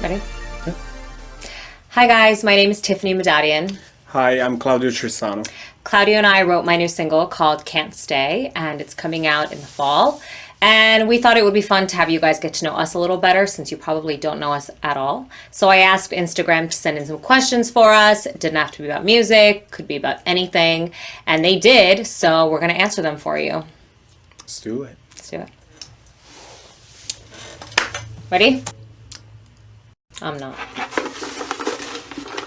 Ready? Yeah. Hi guys, my name is Tiffany Medadian. Hi, I'm Claudio Trisano. Claudio and I wrote my new single called Can't Stay, and it's coming out in the fall. And we thought it would be fun to have you guys get to know us a little better since you probably don't know us at all. So I asked Instagram to send in some questions for us. It didn't have to be about music, could be about anything. And they did, so we're going to answer them for you. Let's do it. Let's do it. Ready? I'm not.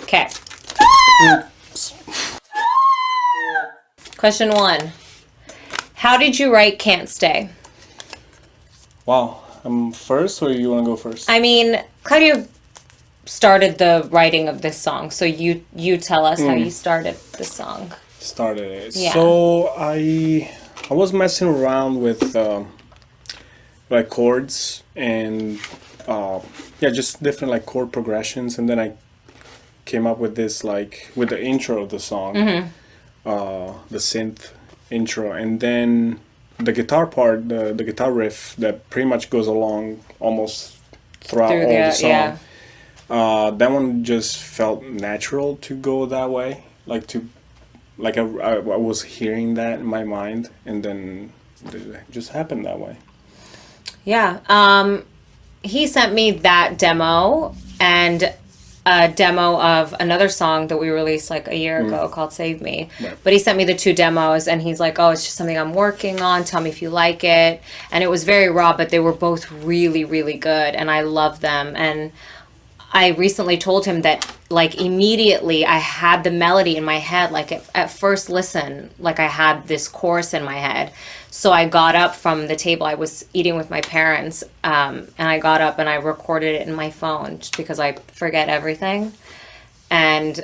Okay. Question 1. How did you write Can't Stay? Wow. I'm first, or you want to go first? I mean, Claudio started the writing of this song, so you tell us how you started this song. Started it. Yeah. So I was messing around with like chords and just different like chord progressions, and then I came up with this like with the intro of the song, the synth intro, and then the guitar part, the guitar riff that pretty much goes along almost throughout all the song. Yeah. That one just felt natural to go that way, I was hearing that in my mind, and then it just happened that way. Yeah. He sent me that demo and a demo of another song that we released like a year ago called Save Me. Right. But he sent me the 2 demos and he's like, oh, it's just something I'm working on. Tell me if you like it. And it was very raw, but they were both really, really good. And I love them. And I recently told him that like immediately I had the melody in my head. Like at first listen, like I had this chorus in my head. So I got up from the table. I was eating with my parents, and I got up and I recorded it in my phone just because I forget everything. And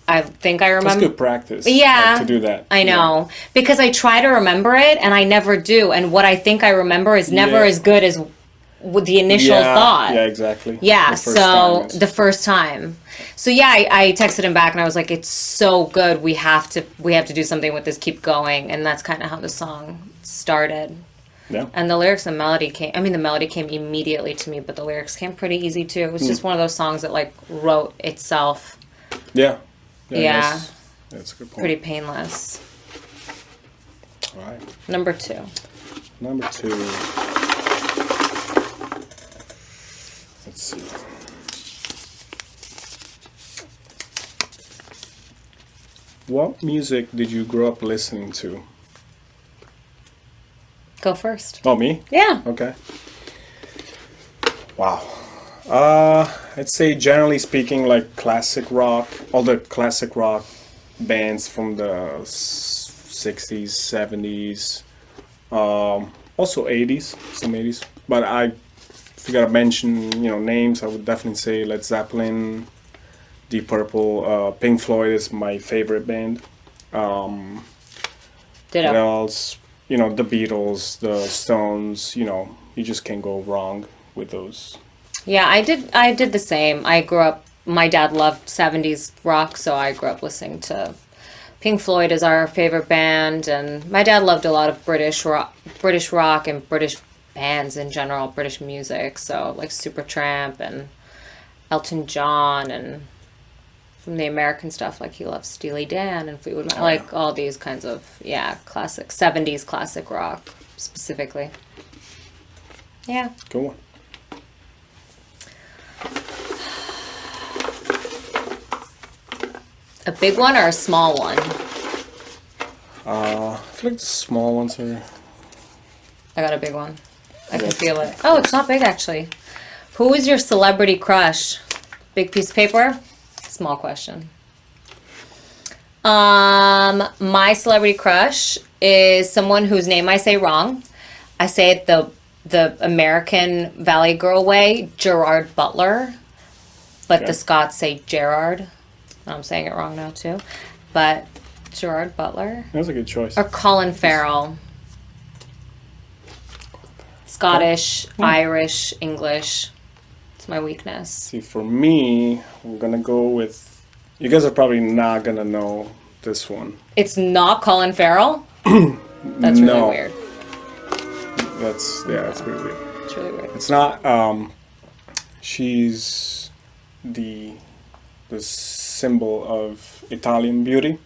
I think I remember. That's good practice. Yeah, to do that. I know, because I try to remember it and I never do. And what I think I remember is never as good as with the initial thought. Yeah, exactly. Yeah, The first time. So yeah, I texted him back and I was like, it's so good. We have to do something with this. Keep going. And that's kind of how the song started. Yeah. And the lyrics and melody the melody came immediately to me, but the lyrics came pretty easy too. It was just one of those songs that like wrote itself. Yeah. Yeah. That's a good point. Pretty painless. All right. Number 2. Number 2. Let's see. What music did you grow up listening to? Go first. Oh, me? Yeah. Okay. Wow. I'd say generally speaking, like classic rock, all the classic rock bands from the 60s, 70s, also 80s, some 80s. But if you gotta mention, names, I would definitely say Led Zeppelin, Deep Purple, Pink Floyd is my favorite band. Ditto. What else? The Beatles, the Stones, you just can't go wrong with those. Yeah, I did the same. I grew up, my dad loved 70s rock, so I grew up listening to Pink Floyd as our favorite band, and my dad loved a lot of British rock and British bands in general, British music, so like Supertramp and Elton John, and from the American stuff, like he loves Steely Dan and Fleetwood Mac, like all these kinds of, classic, 70s classic rock, specifically. Yeah. Go on. A big one or a small one? I feel like the small ones are... I got a big one. I can feel it. Oh, it's not big, actually. Who is your celebrity crush? Big piece of paper? Small question. My celebrity crush is someone whose name I say wrong. I say it the American Valley Girl way, Gerard Butler. But Okay. the Scots say Gerard. I'm saying it wrong now, too. But Gerard Butler. That's a good choice. Or Colin Farrell. Scottish, Irish, English. It's my weakness. See, for me, I'm gonna go with... You guys are probably not gonna know this one. It's not Colin Farrell? That's really No. weird. That's pretty weird. It's really weird. It's not She's the the symbol of Italian beauty.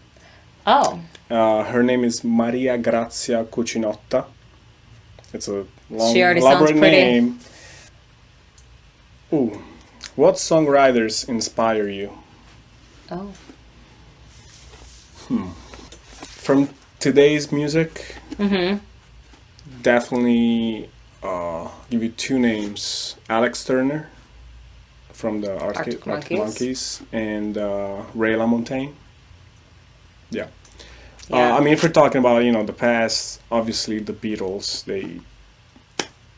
Oh, Her name is Maria Grazia Cucinotta. It's a long, She already sounds elaborate pretty. name. Ooh, what songwriters inspire you? oh. From today's music, Mm-hmm. definitely give you two names: Alex Turner from the Arctic Arctic Monkeys. Monkeys and Ray LaMontagne. Yeah. Yeah. I mean, if we're talking about the past, obviously the Beatles. They,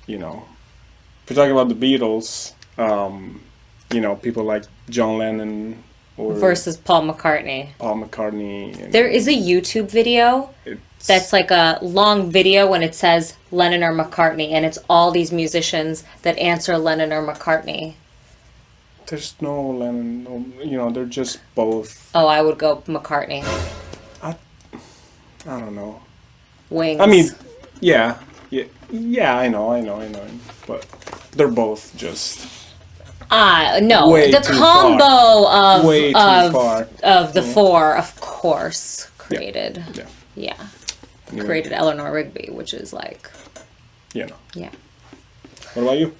if we're talking about the Beatles, people like John Lennon or Versus Paul McCartney. Paul McCartney. And There is a YouTube video it's, that's like a long video when it says Lennon or McCartney, and it's all these musicians that answer Lennon or McCartney. there's no Lennon. No, they're just both. Oh, I would go McCartney. I don't know. Wings. I mean, yeah. I know. But they're both just no, way the too combo of way too far. of the four, of course, created. Yeah. Yeah, created Eleanor Rigby, which is like, Yeah. yeah. What about you?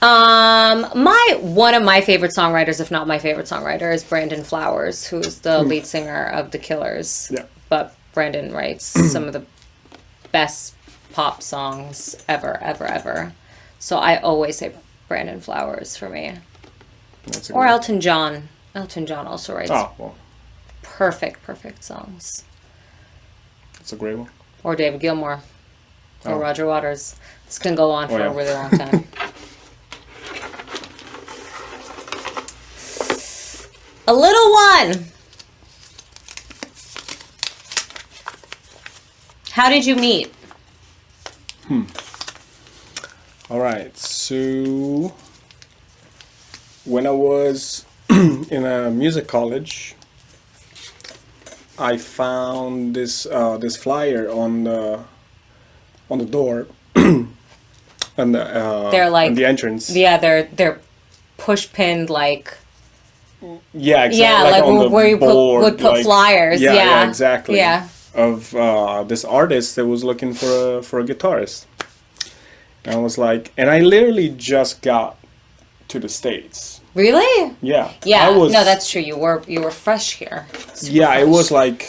One of my favorite songwriters, if not my favorite songwriter, is Brandon Flowers, who's the lead singer of The Killers. Yeah. But Brandon writes some of the best pop songs ever. So I always say Brandon Flowers for me. That's a Or good- Elton John. Elton John also writes Oh, well, perfect songs. that's a great one. Or David Gilmour. Or Oh. Roger Waters. This can go on for yeah. a really long time. A little one. How did you meet? All right. So when I was in a music college, I found this flyer on the door, and They're like- on the entrance. Yeah, they're push pinned like Yeah, exactly. yeah, like on the where you board, would put like- flyers. Yeah, exactly. Yeah. Of this artist that was looking for a guitarist, and I was like, and I literally just got to the States. Really? Yeah. Yeah. I was, No, that's true. You were fresh here. Super yeah. It fresh. was like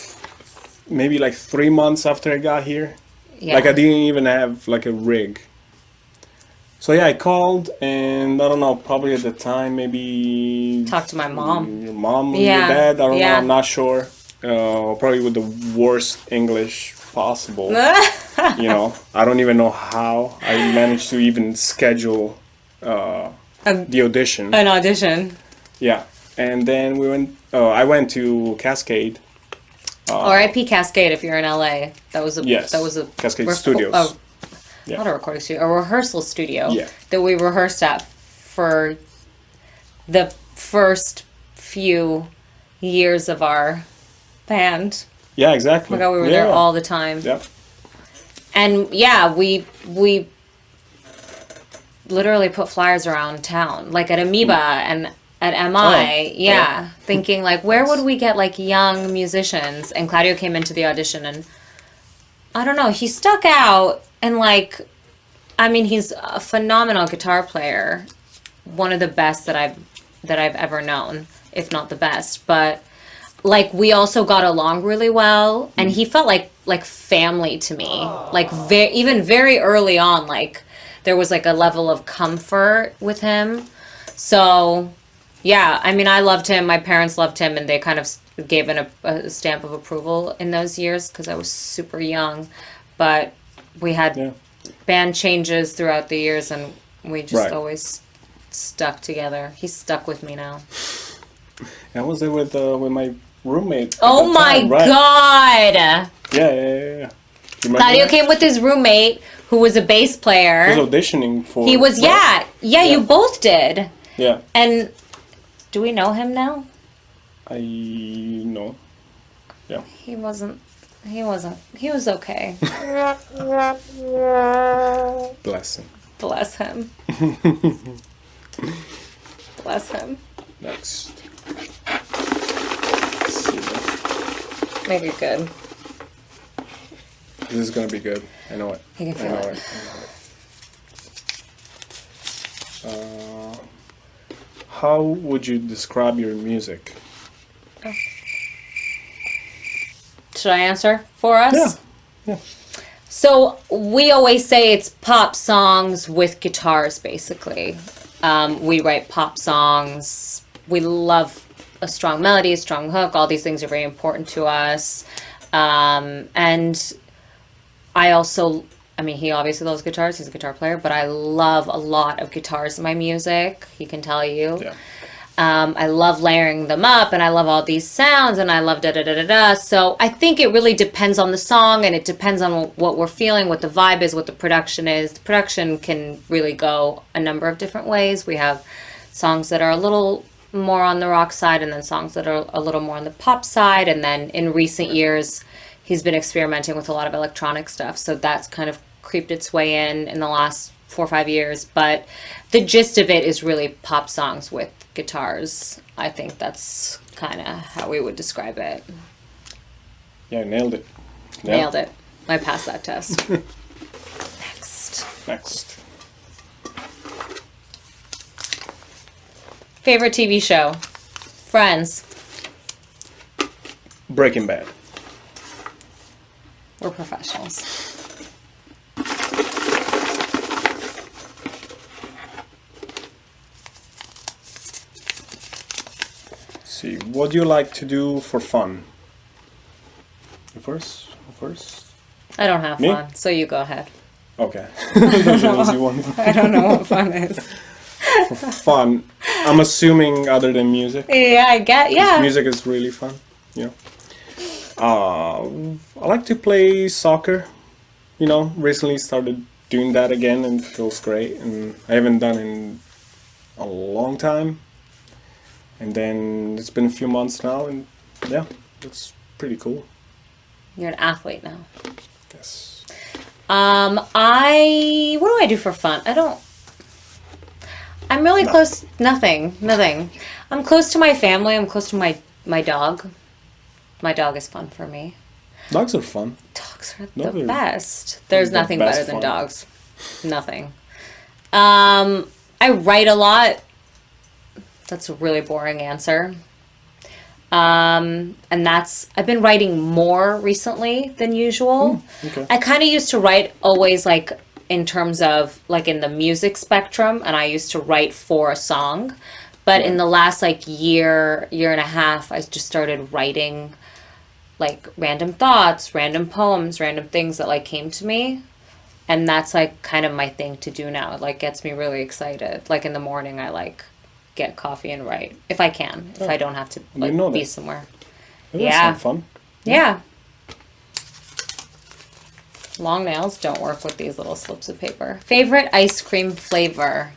maybe like 3 months after I got here. Yeah. Like I didn't even have like a rig. So yeah, I called, and I don't know, probably at the time maybe Talk to my mom. your mom or Yeah, your dad. I don't know. yeah. I'm not sure. Probably with the worst English possible. I don't even know how I managed to even schedule the audition. An audition. Yeah, and then we went. I went to Cascade. R.I.P. Cascade. If you're in LA, that was a Yes, that was a Cascade Studios. Yeah. Not a recording studio, a rehearsal studio. Yeah. That we rehearsed at for the first few years of our band. Yeah, exactly. Oh my God, we were Yeah. there all the time. Yeah. And yeah, we literally put flyers around town, like at Amoeba and at MI. Oh, yeah, thinking like, where would we get like young musicians? And Claudio came into the audition, and I don't know, he stuck out, and like, I mean, he's a phenomenal guitar player, one of the best that I've ever known, if not the best. But like, we also got along really well, and he felt like family to me. Like even very early on, like there was like a level of comfort with him. So yeah, I mean, I loved him. My parents loved him, and they kind of gave a stamp of approval in those years because I was super young. But we had Yeah. band changes throughout the years, and we just Right. always stuck together. He's stuck with me now. I was there with my roommate. at Oh the my time, right? God! Yeah. You remember Claudio that? came with his roommate, who was a bass player. He was auditioning for. He was, right? yeah, you both did. Yeah. And do we know him now? I know. Yeah. He was okay. Bless him. Bless him. Bless him. Next. Let's see. Make it good. This is gonna be good. I know it. You can feel it. How would you describe your music? Should I answer for us? Yeah. Yeah. So we always say it's pop songs with guitars, basically. We write pop songs. We love a strong melody, a strong hook. All these things are very important to us. And I also, I mean, he obviously loves guitars. He's a guitar player, but I love a lot of guitars in my music. He can tell you. Yeah. I love layering them up, and I love all these sounds, and I love da-da-da-da-da. So I think it really depends on the song, and it depends on what we're feeling, what the vibe is, what the production is. The production can really go a number of different ways. We have songs that are a little more on the rock side, and then songs that are a little more on the pop side. And then in recent years, he's been experimenting with a lot of electronic stuff. So that's kind of creeped its way in the last 4 or 5 years. But the gist of it is really pop songs with guitars. I think that's kind of how we would describe it. Yeah, nailed it. Yeah. Nailed it. I passed that test. Next. Favorite TV show? Friends. Breaking Bad. We're professionals. See, what do you like to do for fun? You first? I don't have Me? fun, so you go ahead. Okay. That's an easy one. I don't know what fun is. For fun, I'm assuming other than music. Yeah, I get, yeah. Music is really fun, you know. I like to play soccer. You know, recently started doing that again and it feels great. And I haven't done it in a long time. And then it's been a few months now, and yeah, it's pretty cool. You're an athlete now. Yes. What do I do for fun? I'm really close, nothing. I'm close to my family, I'm close to my dog. My dog is fun for me. Dogs are fun. Dogs are No, the they're best. There's the nothing best better than fun. dogs. Nothing. I write a lot. That's a really boring answer. And I've been writing more recently than usual. Okay. I kind of used to write always like in terms of like in the music spectrum, and I used to write for a song. But in the last like year and a half, I just started writing like random thoughts, random poems, random things that like came to me. And that's like kind of my thing to do now. It like gets me really excited. Like in the morning, I like get coffee and write if I can, if I don't have to like be somewhere. That Yeah. sounds fun. Yeah. Long nails don't work with these little slips of paper. Favorite ice cream flavor?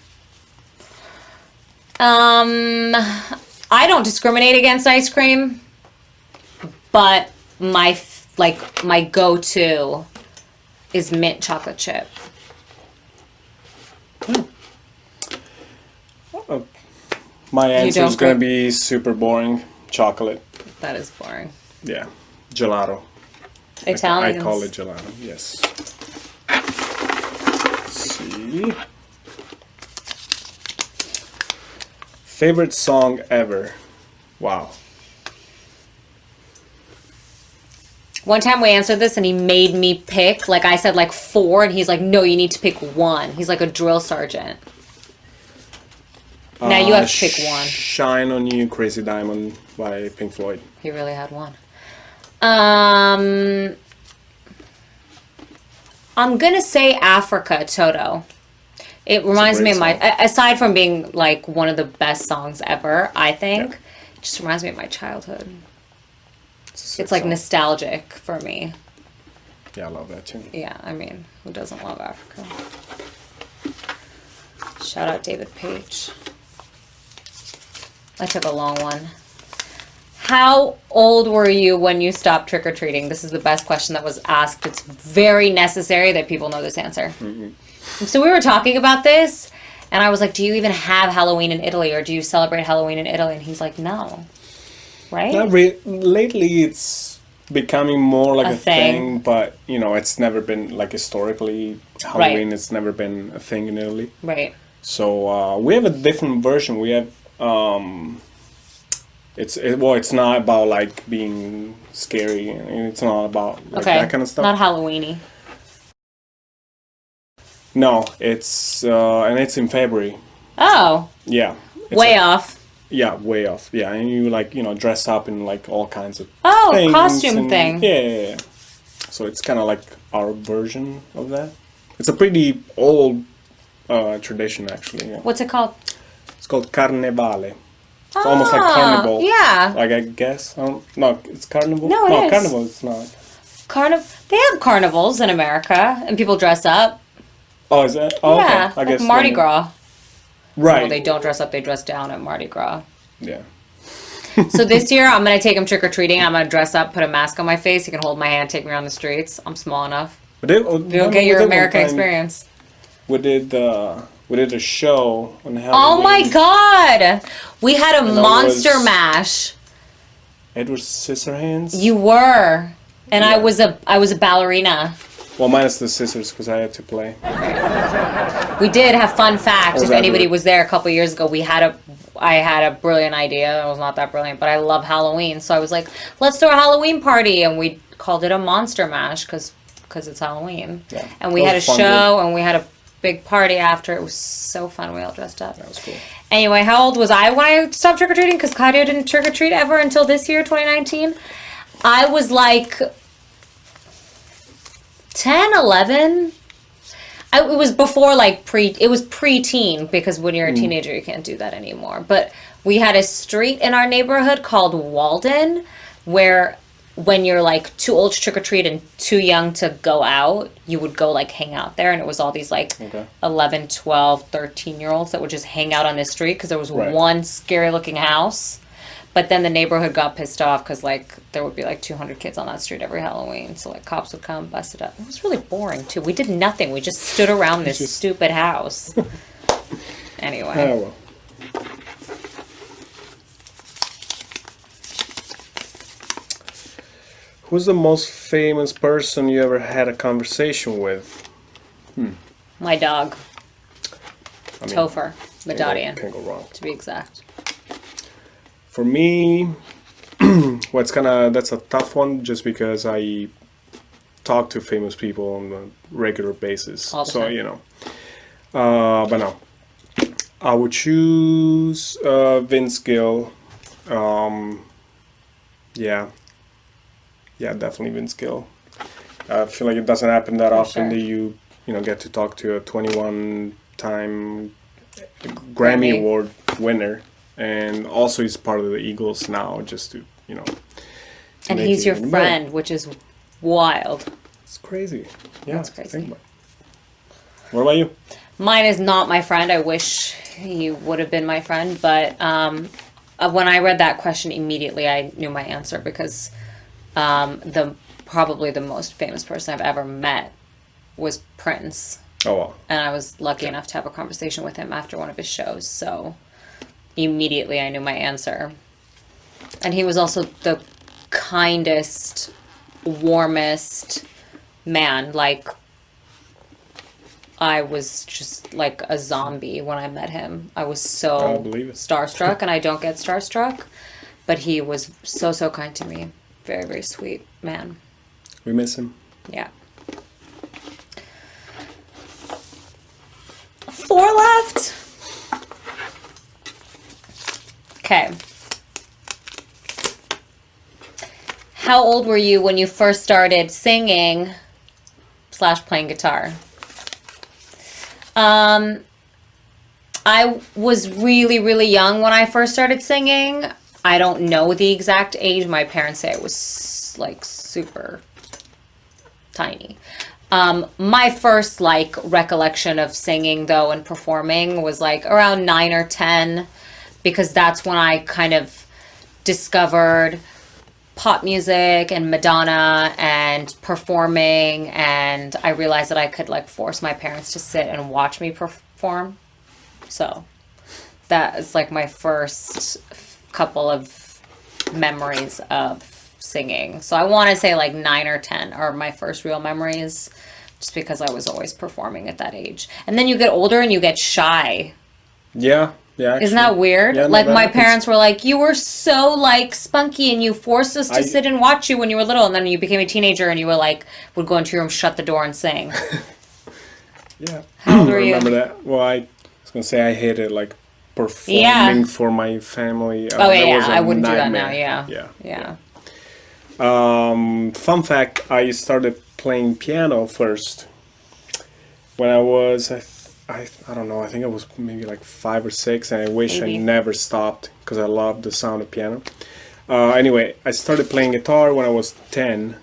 I don't discriminate against ice cream, but my go-to is mint chocolate chip. My answer don't is going to go- be super boring. Chocolate. That is boring. Yeah. Gelato. Italians. I call it gelato, yes. Let's see. Favorite song ever? Wow. One time we answered this and he made me pick, like I said like 4 and he's like, no, you need to pick 1. He's like a drill sergeant. Now you have to pick 1. Shine on You, Crazy Diamond by Pink Floyd. He really had 1. I'm gonna say Africa, Toto. It reminds me of great my, aside from being like one of the best songs ever, I think, it just reminds me of my childhood. It's like nostalgic for me. Yeah, I love that too. Yeah, I mean, who doesn't love Africa? Shout out David Page. I took a long one. How old were you when you stopped trick-or-treating? This is the best question that was asked. It's very necessary that people know this answer. So we were talking about this, And I was like, do you even have Halloween in Italy, or do you celebrate Halloween in Italy? And he's like, no. Right? Lately, it's becoming more like A a thing. thing, but it's never been like historically Halloween. It's never been a thing in Italy. Right. So we have a different version. We have it's not about like being scary. It's not about like that kind of stuff. Not Halloweeny. No, it's and it's in February. Oh. Yeah. Way off. Yeah, way off. Yeah, and you like dress up in like all kinds of things costume thing. Yeah. So it's kind of like our version of that. It's a pretty old tradition, actually. Yeah. What's it called? It's called Carnevale. It's almost like carnival. Yeah. Like I guess. No, it's carnival. No, it is. Carnival. It's not. They have carnivals in America, and people dress up. Oh, is that? Oh, yeah, okay. I guess Mardi Gras. Right. Well, they don't dress up; they dress down at Mardi Gras. Yeah. So this year, I'm gonna take him trick or treating. I'm gonna dress up, put a mask on my face. He can hold my hand, take me around the streets. I'm small enough. But you'll get your American experience. We did a show on Halloween. Oh my God! We had a Monster Mash. Edward Scissorhands. You were, and yeah. I was a ballerina. Well, minus the scissors because I had to play. We did have fun fact. If anybody was there a couple years ago, I had a brilliant idea. It was not that brilliant, but I love Halloween, so I was like, let's throw a Halloween party, and we called it a Monster Mash because it's Halloween. Yeah. And we had a show, and we had a big party after. It was so fun. We all dressed up. That was cool. Anyway, how old was I when I stopped trick or treating? Because Claudio didn't trick or treat ever until this year, 2019. I was like 10, 11. It was before it was pre-teen, because when you're a teenager you can't do that anymore. But we had a street in our neighborhood called Walden, where when you're like too old to trick or treat and too young to go out, you would go like hang out there, and it was all these 11, 12, 13-year-olds that would just hang out on this street because there was one scary looking house. But then the neighborhood got pissed off because there would be 200 kids on that street every Halloween. So cops would come, bust it up. It was really boring too. We did nothing. We just stood around this stupid house. Anyway. Oh, well. Who's the most famous person you ever had a conversation with? My dog. Topher Medadian. Can't go wrong. To be exact. For me, that's a tough one, just because I talk to famous people on a regular basis. All the time. But no. I would choose Vince Gill. Yeah, definitely Vince Gill. I feel like it doesn't happen that often that you get to talk to a 21-time Grammy Award winner, and also he's part of the Eagles now, just to and he's your friend, which is wild. It's crazy. Yeah, that's crazy. What about you? Mine is not my friend. I wish he would have been my friend, but when I read that question, immediately I knew my answer, because probably the most famous person I've ever met was Prince. Oh, wow. And I was lucky enough to have a conversation with him after one of his shows, so immediately I knew my answer. And he was also the kindest, warmest man. I was just like a zombie when I met him. I was so starstruck, and I don't get starstruck, but he was so, so kind to me. Very, very sweet man. We miss him. Yeah. 4 left. Okay. How old were you when you first started singing / playing guitar? I was really, really young when I first started singing. I don't know the exact age. My parents say I was super tiny. My first recollection of singing though and performing was around 9 or 10, because that's when I kind of discovered pop music and Madonna and performing, and I realized that I could force my parents to sit and watch me perform. So that is like my first couple of memories of singing. So I want to say like 9 or 10 are my first real memories, just because I was always performing at that age. And then you get older and you get shy. Yeah. Yeah. Actually. Isn't that weird? Yeah, no, like that my happens. parents were like, you were so like spunky and you forced us to sit and watch you when you were little, and then you became a teenager and you were like, would go into your room, shut the door and sing. Yeah. How old I were you? remember that. Well, I was gonna say I hated like performing for my family. Oh that yeah, was a I wouldn't nightmare. do that now. Yeah. Fun fact: I started playing piano first when I was I don't know. I think I was maybe like 5 or 6, and I wish Maybe. I never stopped because I loved the sound of piano. Anyway, I started playing guitar when I was 10,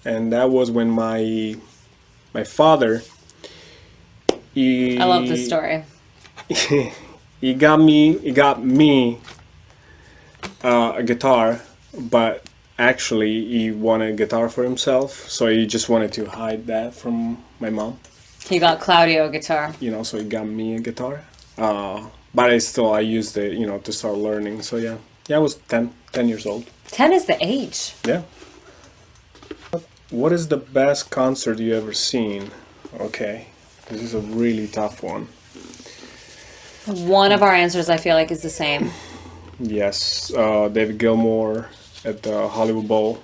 and that was when my father. I love this story. He got me a guitar, but actually he wanted a guitar for himself, so he just wanted to hide that from my mom. He got Claudio a guitar. So he got me a guitar. But I used it, to start learning. So yeah, I was 10 years old. 10 is the age. Yeah. What is the best concert you ever seen? Okay, this is a really tough one. One of our answers, I feel like, is the same. Yes, David Gilmour at the Hollywood Bowl.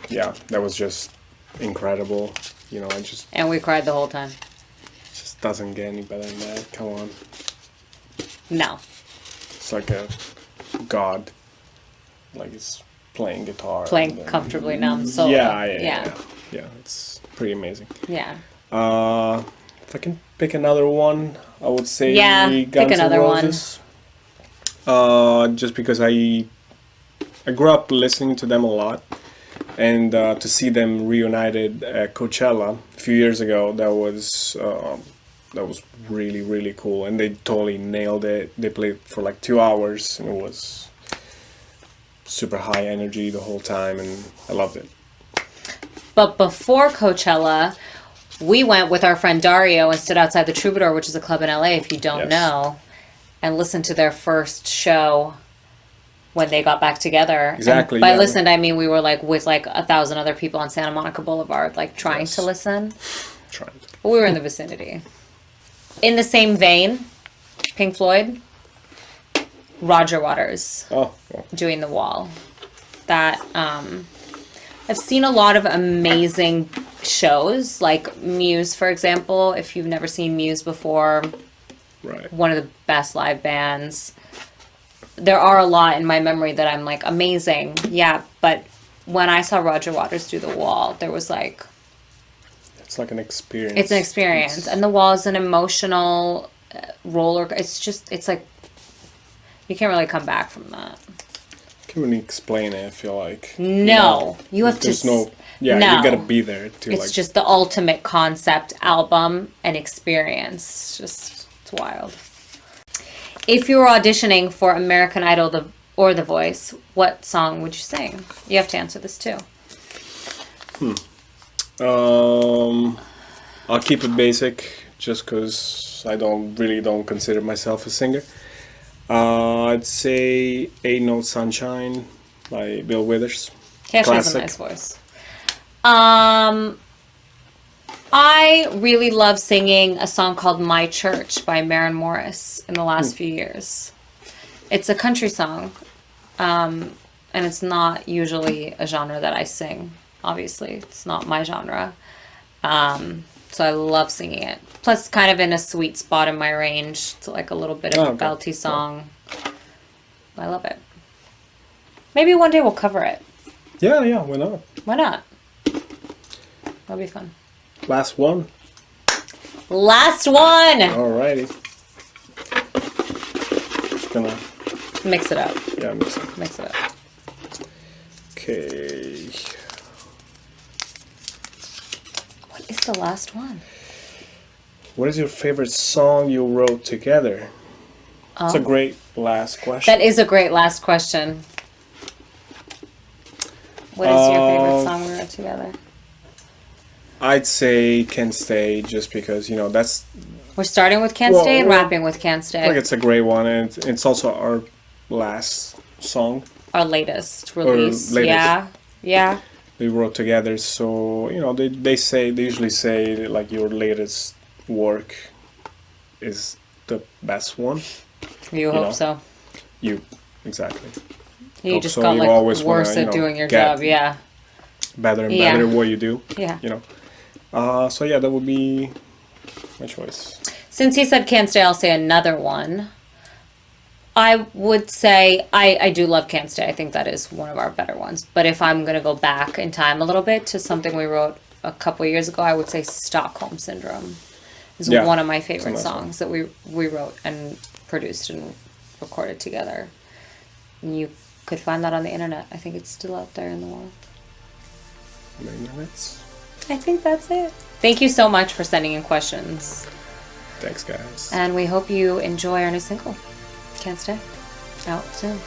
Yeah, that was just incredible. And we cried the whole time. Just doesn't get any better than that. Come on. No. It's like a god. Like it's playing guitar. Playing comfortably numb solo. Yeah, it's pretty amazing. Yeah. If I can pick another one, I would say pick Guns N' another Roses. Just because I grew up listening to them a lot, and to see them reunited at Coachella a few years ago, that was really, really cool, and they totally nailed it. They played for like 2 hours, and it was super high energy the whole time, and I loved it. But before Coachella, we went with our friend Dario and stood outside the Troubadour, which is a club in LA, if you don't know, and listened to their first show when they got back together. Exactly. And by listened, I mean we were like with like 1,000 other people on Santa Monica Boulevard, like trying to listen. Trying to. But we were in the vicinity. In the same vein, Pink Floyd, Roger Waters. Oh. Well. Doing The Wall. That I've seen a lot of amazing shows, like Muse, for example. If you've never seen Muse before, Right. one of the best live bands. There are a lot in my memory that I'm like, amazing. Yeah, but when I saw Roger Waters do The Wall, there was like... It's like an experience. It's an experience. And The Wall is an emotional roller... It's like... You can't really come back from that. Can't really explain it, I feel like. No. You have There's to... no... Yeah, no. you gotta be there to It's just the ultimate concept album and experience. It's wild. If you were auditioning for American Idol or The Voice, what song would you sing? You have to answer this too. I'll keep it basic, just because I don't consider myself a singer. I'd say Ain't No Sunshine by Bill Withers. Yeah, she has a nice voice. I really love singing a song called My Church by Maren Morris in the last few years. It's a country song, and it's not usually a genre that I sing. Obviously, it's not my genre. So I love singing it. Plus, kind of in a sweet spot in my range. It's like a little bit of a belty song. I love it. Maybe one day we'll cover it. Yeah, why not? Why not? That'll be fun. Last one. Last one! Alrighty. Just gonna... Mix it up. Yeah, Mix it up. Okay. What is the last one? What is your favorite song you wrote together? It's a great last question. That is a great last question. What is your favorite song we wrote together? I'd say Can't Stay, just because, We're starting with Can't Well, Stay and well, wrapping with Can't I Stay. think it's a great one, and it's also our last song Our latest release. latest. Yeah. Yeah. we wrote together. So they usually say like your latest work is the best one. You know. hope so. You exactly You hope just so. got You like always worse wanna, at doing your get job. Yeah. better and Yeah. better at what you do. Yeah. So yeah, that would be my choice. Since he said Can't Stay, I'll say another one. I would say I do love Can't Stay. I think that is one of our better ones. But if I'm going to go back in time a little bit to something we wrote a couple years ago, I would say Stockholm Syndrome is Yeah, one of my it's a favorite nice songs that we wrote and produced and recorded together. And you could find that on the internet. I think it's still out there in the world. Many minutes. I think that's it. Thank you so much for sending in questions. Thanks, guys. And we hope you enjoy our new single, Can't Stay, out soon.